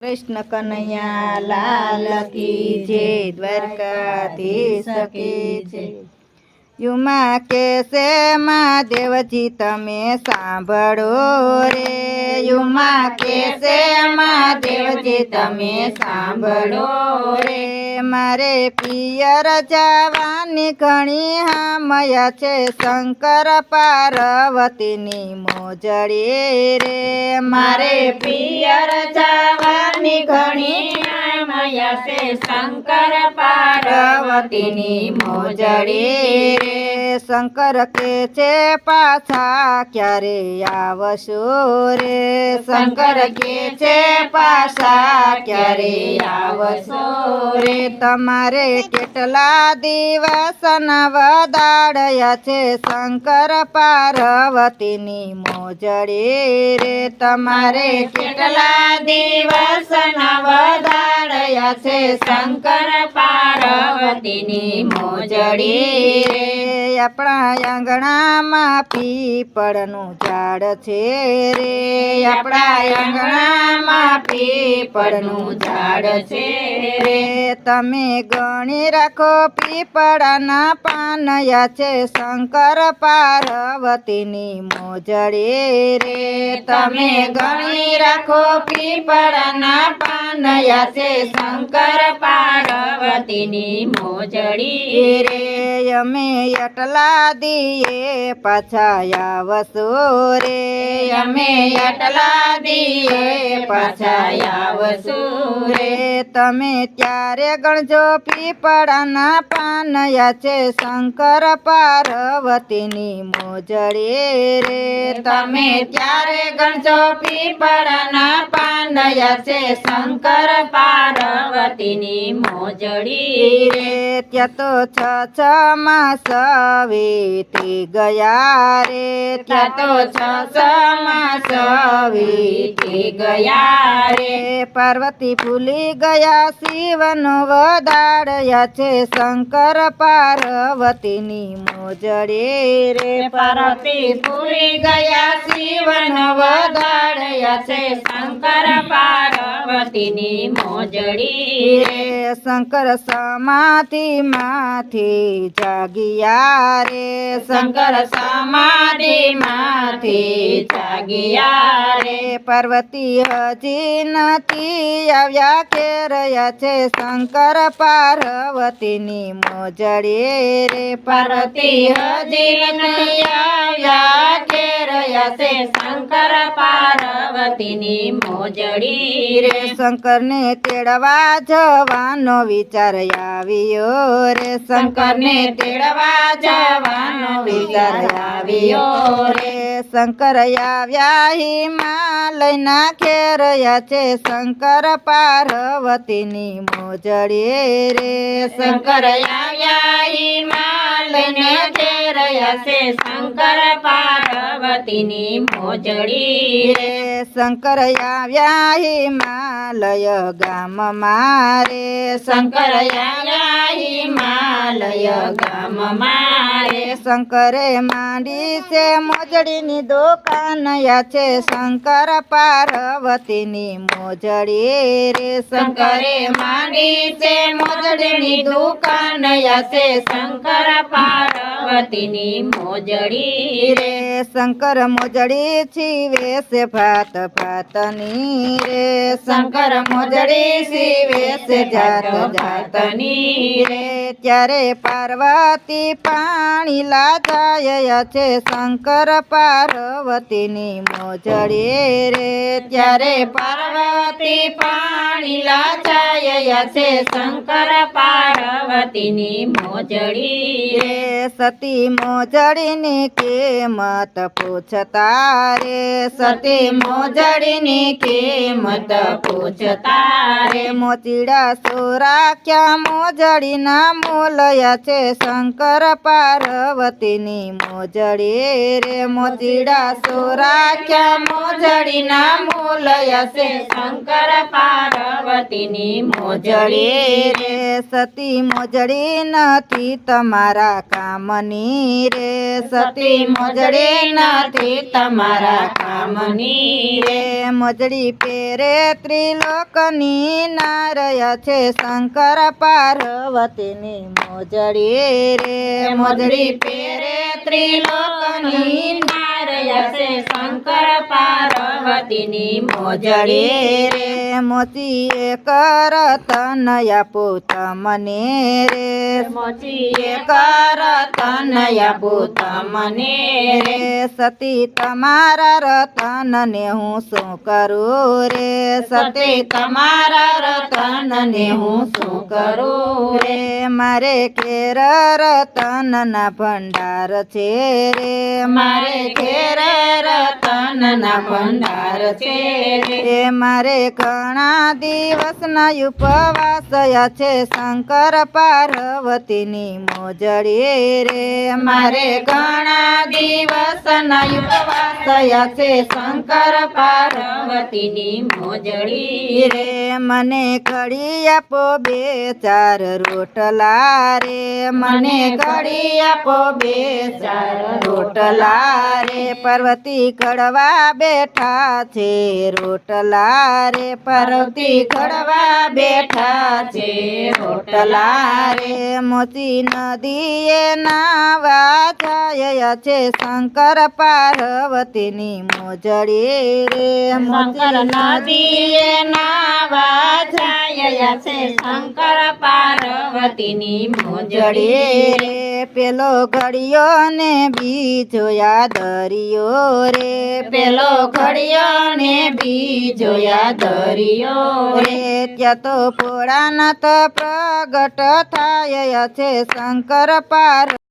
कृष्ण कन्हैया लाल की जय, द्वारकाधीश की जय। युमा कैसे महादेवजी तमे सांभळो रे, युमा कैसे महादेवजी तमे सांभळो रे। मारे पियर जवानी घणी हामया छे, शंकर पार्वतीनी मोजड़ी रे। मारे पियर जवानी घणी हामया छे, शंकर पार्वतीनी मोजड़ी रे। शंकर के छे पाछा क्यारे आवशो रे, शंकर के छे पाछा क्यारे आवशो रे। तमारे केटला दिवसना वदाड़या छे, शंकर पार्वतीनी मोजड़ी रे। तमारे केटला दिवसना वदाड़या छे, शंकर पार्वतीनी मोजड़ी रे। अपना आंगणामां पीपळनुं झाड छे रे, अपना आंगणामां पीपळनुं झाड छे रे। तमे गणी राखो पीपळाना पानया छे, शंकर पार्वतीनी मोजड़ी रे। तमे गणी राखो पीपळाना पानया छे, शंकर पार्वतीनी मोजड़ी रे। यमे यटला दिए पाछा आवशो रे, यमे यटला दिए पाछा आवशो रे। तमे त्यारे गणजो पीपळाना पानया छे, शंकर पार्वतीनी मोजड़ी रे। तमे त्यारे गणजो पीपळाना पानया छे, शंकर पार्वतीनी मोजड़ी रे। त्या तो छ मास वीती गया रे, त्या तो छ मास वीती गया रे। पार्वती भूली गया शिवनो वदाड़या छे, शंकर पार्वतीनी मोजड़ी रे। पार्वती भूली गया शिवनो वदाड़या छे, शंकर पार्वतीनी मोजड़ी रे। शंकर समाधि माथी जागिया रे, शंकर समाधि माथी जागिया रे। पार्वती हजी नथी आव्या केरया छे, शंकर पार्वतीनी मोजड़ी रे। पार्वती हजी नथी आव्या केरया छे, शंकर पार्वतीनी मोजड़ी रे। शंकर ने तेड़वा जवानो विचार आव्यो रे, शंकर ने तेड़वा जवानो विचार आव्यो रे। शंकर आव्या हिमालयना खेरया छे, शंकर पार्वतीनी मोजड़ी रे। शंकर आव्या हिमालयना खेरया छे, शंकर पार्वतीनी मोजड़ी रे। शंकर आव्या हिमालय गाम मारे, शंकर आव्या हिमालय गाम मारे। शंकरे मांडी से मोजड़ी दुकान या छे, शंकर पार्वतीनी मोजड़ी रे। शंकरे मांडी से मोजड़ी दुकान या छे, शंकर पार्वतीनी मोजड़ी रे। शंकर मोजड़ी छीवे से भात भातनी रे, शंकर मोजड़ी छीवे से जात जातनी रे। त्यारे पार्वती पाणी लाजाया छे, शंकर पार्वतीनी मोजड़ी रे। त्यारे पार्वती पाणी लाजाया छे, शंकर पार्वतीनी मोजड़ी रे। सती मोजड़ीनी किंमत पूछता रे, सती मोजड़ीनी किंमत पूछता रे। मोचीड़ा सोरा क्या मोजड़ीना मोलया छे, शंकर पार्वतीनी मोजड़ी रे। मोचीड़ा सोरा क्या मोजड़ीना मोलया छे, शंकर पार्वती પાર્વતીની મોજડી રે સતી મોજડી નથી તમારા કામની રે સતી મોજડી નથી તમારા કામની રે મોજડી પેરે ત્રિલોકની નારય છે શંકર પાર્વતીની મોજડી રે મોજડી પેરે ત્રિલોકની નારય છે શંકર પાર્વતીની મોજડી રે મોચીએ કરતનયા પુત મને રે મોચીએ કરતનયા પુત મને રે સતી તમારા રતનને હું શું કરું રે સતી તમારા રતનને હું શું કરું રે મારે ઘેર રતનના ભંડાર છે રે મારે ઘેર રતનના ભંડાર છે રે મારે ઘણા દિવસના ઉપવાસ છે શંકર પાર્વતીની મોજડી રે મારે ઘણા દિવસના ઉપવાસ છે શંકર પાર્વતીની મોજડી રે મને ઘડી આપો બે ચાર રોટલા રે મને ઘડી આપો બે ચાર રોટલા રે પાર્વતી ઘડવા બેઠા છે રોટલા રે પાર્વતી ઘડવા બેઠા છે રોટલા રે મોચી નદીએ નાવા જાય છે શંકર પાર્વતીની મોજડી રે શંકર નદીએ નાવા જાય છે શંકર પાર્વતીની મોજડી રે પેલો ઘડિયો ને બીજો યાદરિયો રે પેલો ઘડિયો ને બીજો યાદરિયો રે ત્યાં તો ભોળાનાથ પ્રગટ થાય છે શંકર પાર્વતી